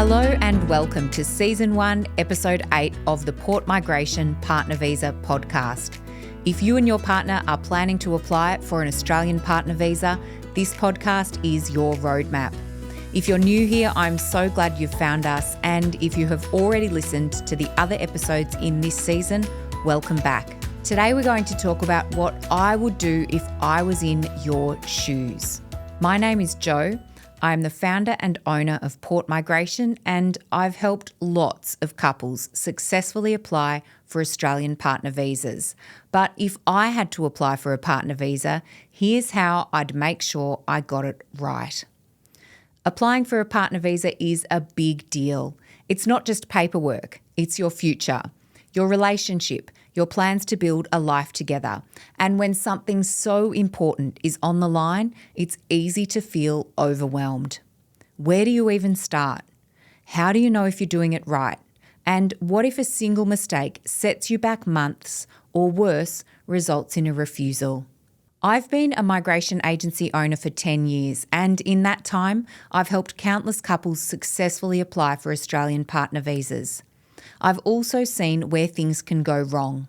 Hello and welcome to Season 1, Episode 8 of the Port Migration Partner Visa podcast. If you and your partner are planning to apply for an Australian partner visa, this podcast is your roadmap. If you're new here, I'm so glad you've found us, and if you have already listened to the other episodes in this season, welcome back. Today we're going to talk about what I would do if I was in your shoes. My name is Jo. I am the founder and owner of Port Migration, and I've helped lots of couples successfully apply for Australian partner visas. But if I had to apply for a partner visa, here's how I'd make sure I got it right. Applying for a partner visa is a big deal. It's not just paperwork, it's your future, your relationship, your plans to build a life together. And when something so important is on the line, it's easy to feel overwhelmed. Where do you even start? How do you know if you're doing it right? And what if a single mistake sets you back months, or worse, results in a refusal? I've been a migration agency owner for 10 years, and in that time, I've helped countless couples successfully apply for Australian partner visas. I've also seen where things can go wrong.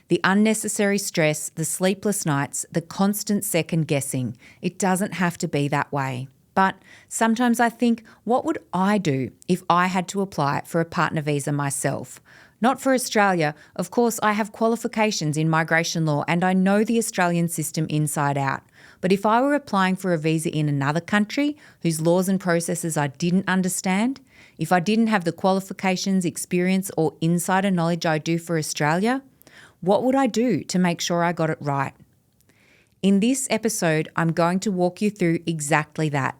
The unnecessary stress, the sleepless nights, the constant second guessing. It doesn't have to be that way. But sometimes I think, what would I do if I had to apply for a partner visa myself? Not for Australia. Of course, I have qualifications in migration law and I know the Australian system inside out. But if I were applying for a visa in another country whose laws and processes I didn't understand, if I didn't have the qualifications, experience or insider knowledge I do for Australia, what would I do to make sure I got it right? In this episode, I'm going to walk you through exactly that.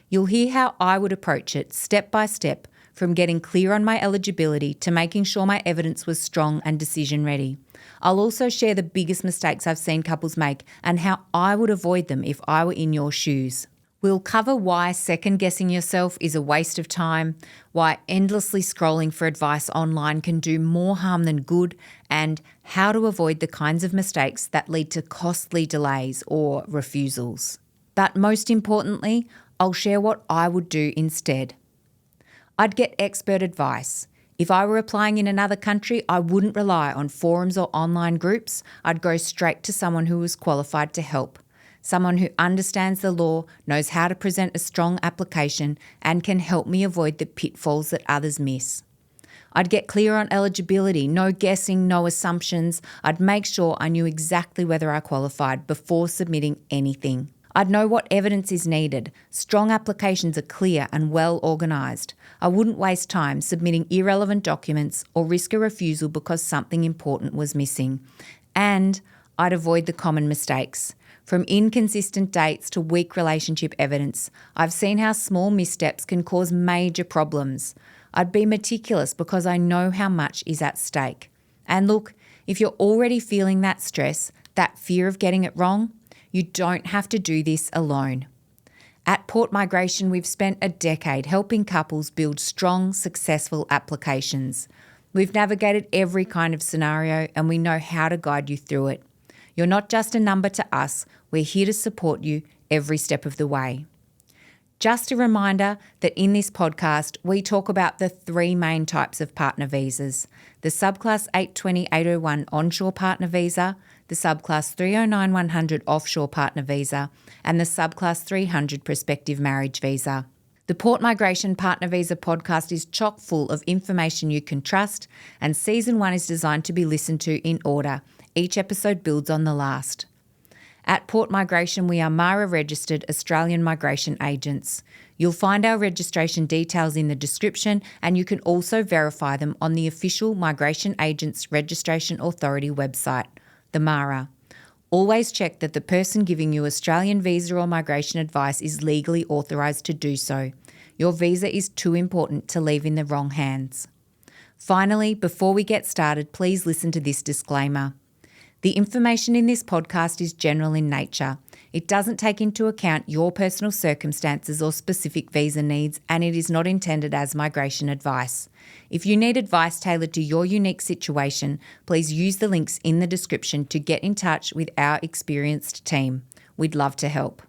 You'll hear how I would approach it step by step, from getting clear on my eligibility to making sure my evidence was strong and decision ready. I'll also share the biggest mistakes I've seen couples make and how I would avoid them if I were in your shoes. We'll cover why second-guessing yourself is a waste of time, why endlessly scrolling for advice online can do more harm than good, and how to avoid the kinds of mistakes that lead to costly delays or refusals. But most importantly, I'll share what I would do instead. I'd get expert advice. If I were applying in another country, I wouldn't rely on forums or online groups. I'd go straight to someone who was qualified to help. Someone who understands the law, knows how to present a strong application, and can help me avoid the pitfalls that others miss. I'd get clear on eligibility, no guessing, no assumptions. I'd make sure I knew exactly whether I qualified before submitting anything. I'd know what evidence is needed. Strong applications are clear and well organised. I wouldn't waste time submitting irrelevant documents or risk a refusal because something important was missing. And I'd avoid the common mistakes. From inconsistent dates to weak relationship evidence, I've seen how small missteps can cause major problems. I'd be meticulous because I know how much is at stake. And look, if you're already feeling that stress, that fear of getting it wrong, you don't have to do this alone. At Port Migration, we've spent a decade helping couples build strong, successful applications. We've navigated every kind of scenario and we know how to guide you through it. You're not just a number to us, we're here to support you every step of the way. Just a reminder that in this podcast, we talk about the three main types of partner visas: the subclass 820-801 onshore partner visa, the subclass 309-100 offshore partner visa, and the subclass 300 prospective marriage visa. The Port Migration Partner Visa podcast is chock full of information you can trust, and Season 1 is designed to be listened to in order. Each episode builds on the last. At Port Migration, we are MARA registered Australian migration agents. You'll find our registration details in the description, and you can also verify them on the official Migration Agents Registration Authority website, the MARA. Always check that the person giving you Australian visa or migration advice is legally authorised to do so. Your visa is too important to leave in the wrong hands. Finally, before we get started, please listen to this disclaimer. The information in this podcast is general in nature. It doesn't take into account your personal circumstances or specific visa needs, and it is not intended as migration advice. If you need advice tailored to your unique situation, please use the links in the description to get in touch with our experienced team. We'd love to help.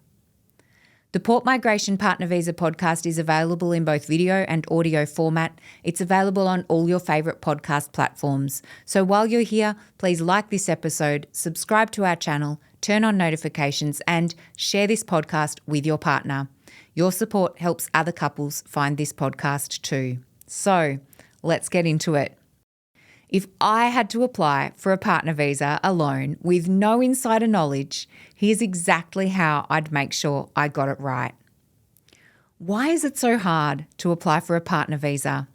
The Port Migration Partner Visa podcast is available in both video and audio format. It's available on all your favourite podcast platforms. So while you're here, please like this episode, subscribe to our channel, turn on notifications, and share this podcast with your partner. Your support helps other couples find this podcast too. So let's get into it. If I had to apply for a partner visa alone with no insider knowledge, here's exactly how I'd make sure I got it right. Why is it so hard to apply for a partner visa?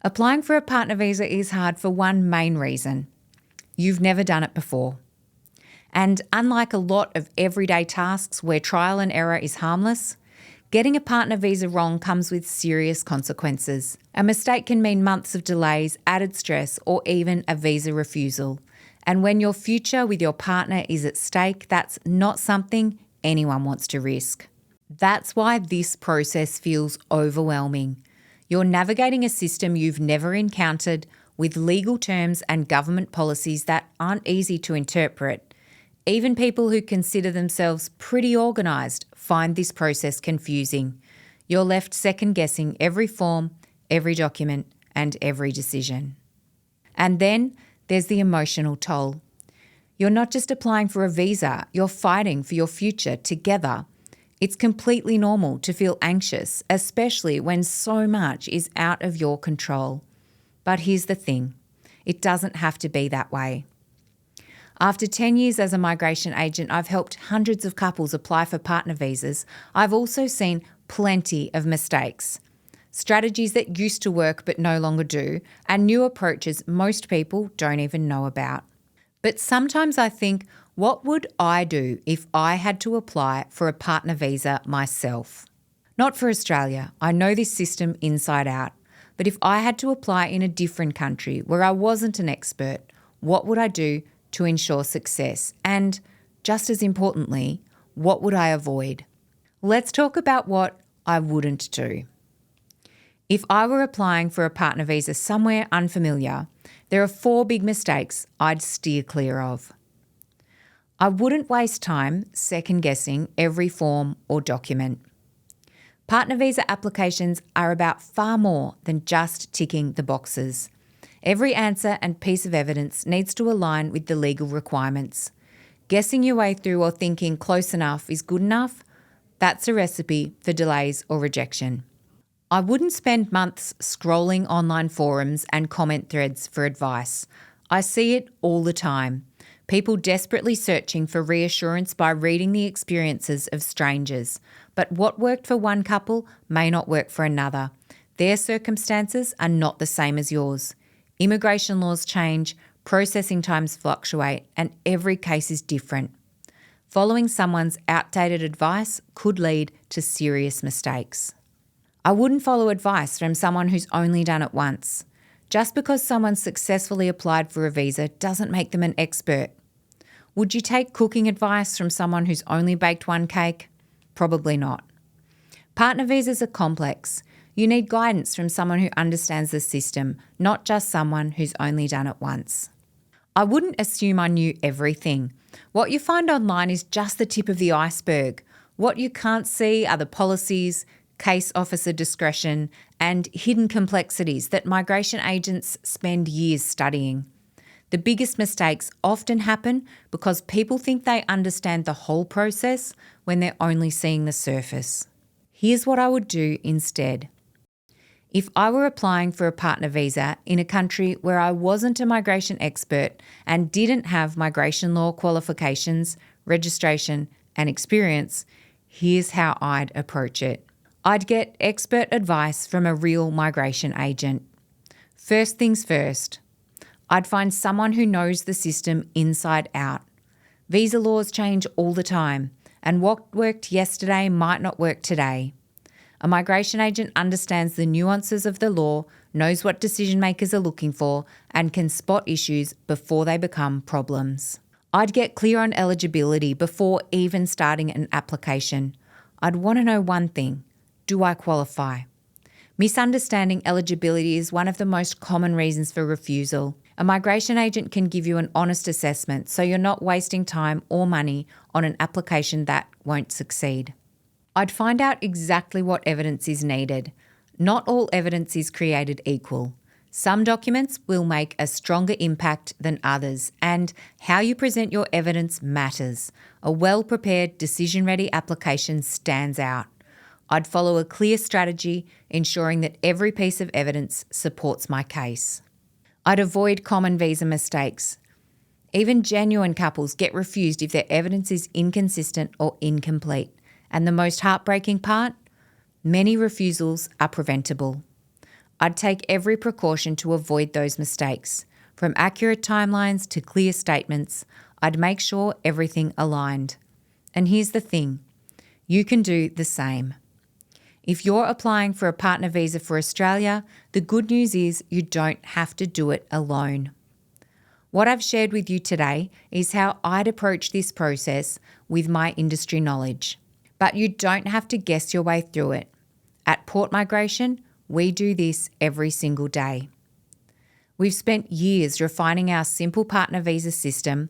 Applying for a partner visa is hard for one main reason. You've never done it before. And unlike a lot of everyday tasks where trial and error is harmless, getting a partner visa wrong comes with serious consequences. A mistake can mean months of delays, added stress, or even a visa refusal. And when your future with your partner is at stake, that's not something anyone wants to risk. That's why this process feels overwhelming. You're navigating a system you've never encountered with legal terms and government policies that aren't easy to interpret. Even people who consider themselves pretty organised find this process confusing. You're left second-guessing every form, every document, and every decision. And then there's the emotional toll. You're not just applying for a visa, you're fighting for your future together. It's completely normal to feel anxious, especially when so much is out of your control. But here's the thing, it doesn't have to be that way. After 10 years as a migration agent, I've helped hundreds of couples apply for partner visas. I've also seen plenty of mistakes, strategies that used to work but no longer do, and new approaches most people don't even know about. But sometimes I think, what would I do if I had to apply for a partner visa myself? Not for Australia. I know this system inside out. But if I had to apply in a different country where I wasn't an expert, what would I do to ensure success? And just as importantly, what would I avoid? Let's talk about what I wouldn't do. If I were applying for a partner visa somewhere unfamiliar, there are 4 big mistakes I'd steer clear of. I wouldn't waste time second-guessing every form or document. Partner visa applications are about far more than just ticking the boxes. Every answer and piece of evidence needs to align with the legal requirements. Guessing your way through or thinking close enough is good enough, that's a recipe for delays or rejection. I wouldn't spend months scrolling online forums and comment threads for advice. I see it all the time. People desperately searching for reassurance by reading the experiences of strangers. But what worked for one couple may not work for another. Their circumstances are not the same as yours. Immigration laws change, processing times fluctuate, and every case is different. Following someone's outdated advice could lead to serious mistakes. I wouldn't follow advice from someone who's only done it once. Just because someone successfully applied for a visa doesn't make them an expert. Would you take cooking advice from someone who's only baked one cake? Probably not. Partner visas are complex. You need guidance from someone who understands the system, not just someone who's only done it once. I wouldn't assume I knew everything. What you find online is just the tip of the iceberg. What you can't see are the policies, case officer discretion, and hidden complexities that migration agents spend years studying. The biggest mistakes often happen because people think they understand the whole process when they're only seeing the surface. Here's what I would do instead. If I were applying for a partner visa in a country where I wasn't a migration expert and didn't have migration law qualifications, registration, and experience, here's how I'd approach it. I'd get expert advice from a real migration agent. First things first, I'd find someone who knows the system inside out. Visa laws change all the time, and what worked yesterday might not work today. A migration agent understands the nuances of the law, knows what decision makers are looking for, and can spot issues before they become problems. I'd get clear on eligibility before even starting an application. I'd want to know one thing: do I qualify? Misunderstanding eligibility is one of the most common reasons for refusal. A migration agent can give you an honest assessment so you're not wasting time or money on an application that won't succeed. I'd find out exactly what evidence is needed. Not all evidence is created equal. Some documents will make a stronger impact than others, and how you present your evidence matters. A well-prepared, decision-ready application stands out. I'd follow a clear strategy, ensuring that every piece of evidence supports my case. I'd avoid common visa mistakes. Even genuine couples get refused if their evidence is inconsistent or incomplete. And the most heartbreaking part? Many refusals are preventable. I'd take every precaution to avoid those mistakes. From accurate timelines to clear statements, I'd make sure everything aligned. And here's the thing, you can do the same. If you're applying for a partner visa for Australia, the good news is you don't have to do it alone. What I've shared with you today is how I'd approach this process with my industry knowledge. But you don't have to guess your way through it. At Port Migration, we do this every single day. We've spent years refining our simple partner visa system,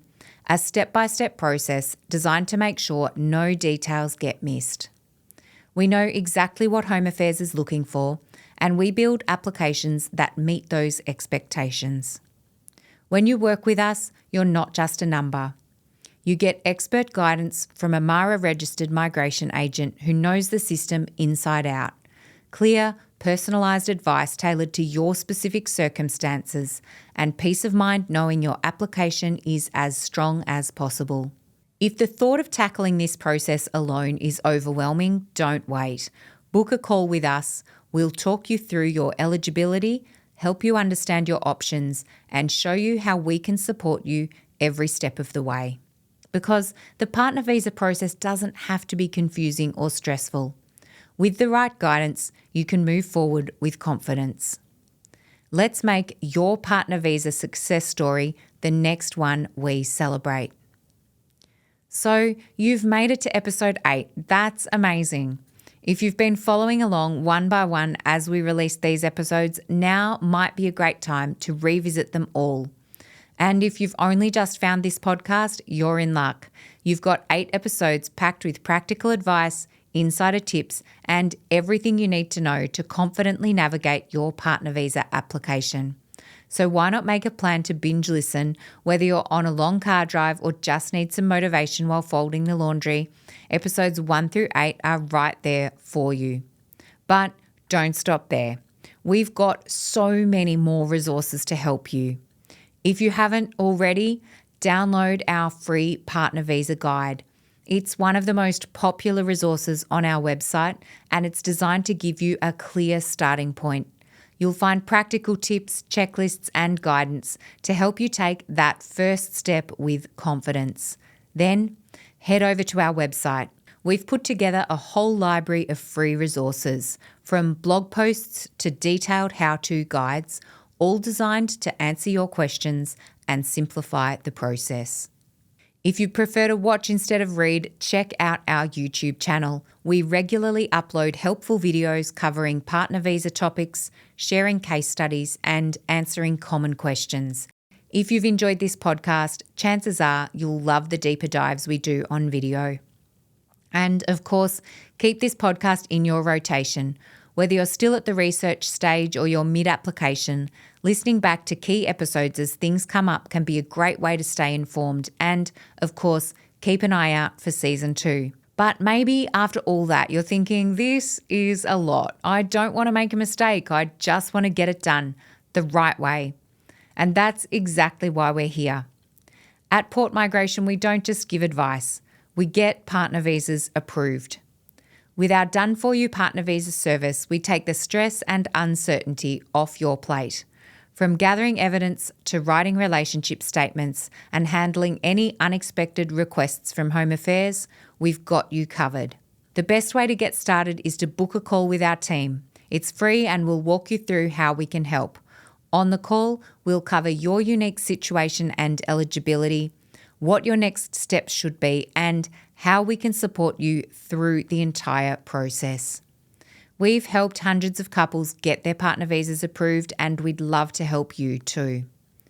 a step-by-step process designed to make sure no details get missed. We know exactly what Home Affairs is looking for, and we build applications that meet those expectations. When you work with us, you're not just a number. You get expert guidance from a MARA-registered migration agent who knows the system inside out. Clear, personalised advice tailored to your specific circumstances, and peace of mind knowing your application is as strong as possible. If the thought of tackling this process alone is overwhelming, don't wait. Book a call with us. We'll talk you through your eligibility, help you understand your options, and show you how we can support you every step of the way. Because the partner visa process doesn't have to be confusing or stressful. With the right guidance, you can move forward with confidence. Let's make your partner visa success story the next one we celebrate. So you've made it to episode 8. That's amazing. If you've been following along one by one as we release these episodes, now might be a great time to revisit them all. And if you've only just found this podcast, you're in luck. You've got 8 episodes packed with practical advice, insider tips, and everything you need to know to confidently navigate your partner visa application. So why not make a plan to binge listen, whether you're on a long car drive or just need some motivation while folding the laundry? Episodes 1 through 8 are right there for you. But don't stop there. We've got so many more resources to help you. If you haven't already, download our free partner visa guide. It's one of the most popular resources on our website, and it's designed to give you a clear starting point. You'll find practical tips, checklists, and guidance to help you take that first step with confidence. Then head over to our website. We've put together a whole library of free resources, from blog posts to detailed how-to guides, all designed to answer your questions and simplify the process. If you prefer to watch instead of read, check out our YouTube channel. We regularly upload helpful videos covering partner visa topics, sharing case studies, and answering common questions. If you've enjoyed this podcast, chances are you'll love the deeper dives we do on video. And of course, keep this podcast in your rotation. Whether you're still at the research stage or you're mid-application, listening back to key episodes as things come up can be a great way to stay informed and, of course, keep an eye out for season 2. But maybe after all that, you're thinking, this is a lot. I don't want to make a mistake. I just want to get it done the right way. And that's exactly why we're here. At Port Migration, we don't just give advice. We get partner visas approved. With our done-for-you partner visa service, we take the stress and uncertainty off your plate. From gathering evidence to writing relationship statements and handling any unexpected requests from Home Affairs, we've got you covered. The best way to get started is to book a call with our team. It's free and we'll walk you through how we can help. On the call, we'll cover your unique situation and eligibility, what your next steps should be, and how we can support you through the entire process. We've helped hundreds of couples get their partner visas approved, and we'd love to help you too.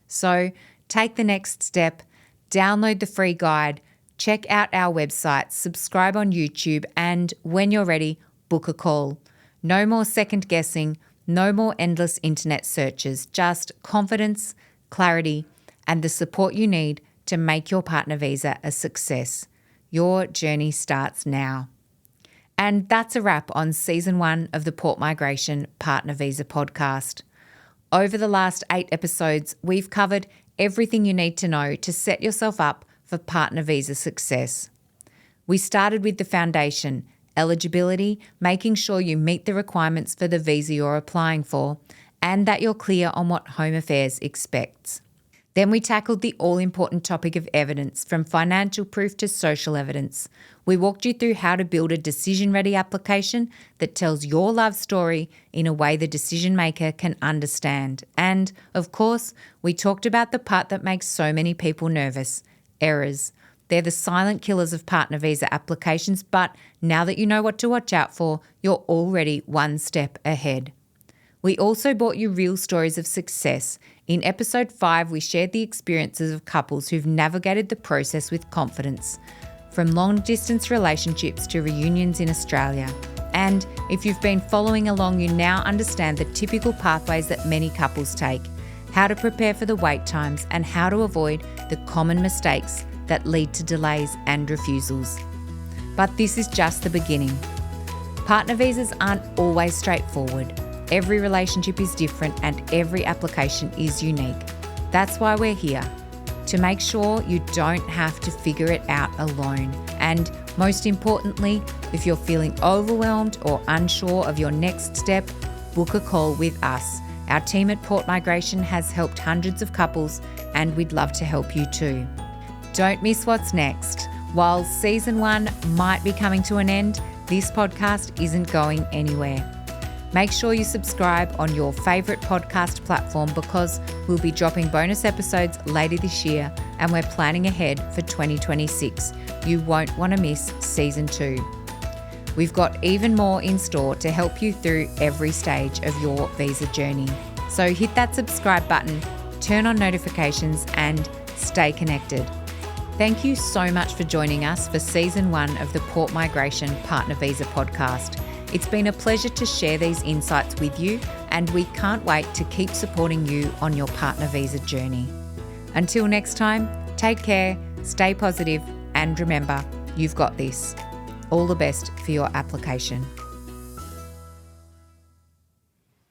So take the next step, download the free guide, check out our website, subscribe on YouTube, and when you're ready, book a call. No more second guessing, no more endless internet searches, just confidence, clarity, and the support you need to make your partner visa a success. Your journey starts now. And that's a wrap on Season 1 of the Port Migration Partner Visa podcast. Over the last 8 episodes, we've covered everything you need to know to set yourself up for partner visa success. We started with the foundation, eligibility, making sure you meet the requirements for the visa you're applying for, and that you're clear on what Home Affairs expects. Then we tackled the all-important topic of evidence, from financial proof to social evidence. We walked you through how to build a decision-ready application that tells your love story in a way the decision maker can understand. And, of course, we talked about the part that makes so many people nervous, errors. They're the silent killers of partner visa applications, but now that you know what to watch out for, you're already one step ahead. We also brought you real stories of success. In episode 5, we shared the experiences of couples who've navigated the process with confidence, from long-distance relationships to reunions in Australia. And if you've been following along, you now understand the typical pathways that many couples take, how to prepare for the wait times, and how to avoid the common mistakes that lead to delays and refusals. But this is just the beginning. Partner visas aren't always straightforward. Every relationship is different and every application is unique. That's why we're here, to make sure you don't have to figure it out alone. And most importantly, if you're feeling overwhelmed or unsure of your next step, book a call with us. Our team at Port Migration has helped hundreds of couples, and we'd love to help you too. Don't miss what's next. While Season 1 might be coming to an end, this podcast isn't going anywhere. Make sure you subscribe on your favourite podcast platform, because we'll be dropping bonus episodes later this year and we're planning ahead for 2026. You won't want to miss Season 2. We've got even more in store to help you through every stage of your visa journey. So hit that subscribe button, turn on notifications, and stay connected. Thank you so much for joining us for Season 1 of the Port Migration Partner Visa podcast. It's been a pleasure to share these insights with you, and we can't wait to keep supporting you on your partner visa journey. Until next time, take care, stay positive, and remember, you've got this. All the best for your application.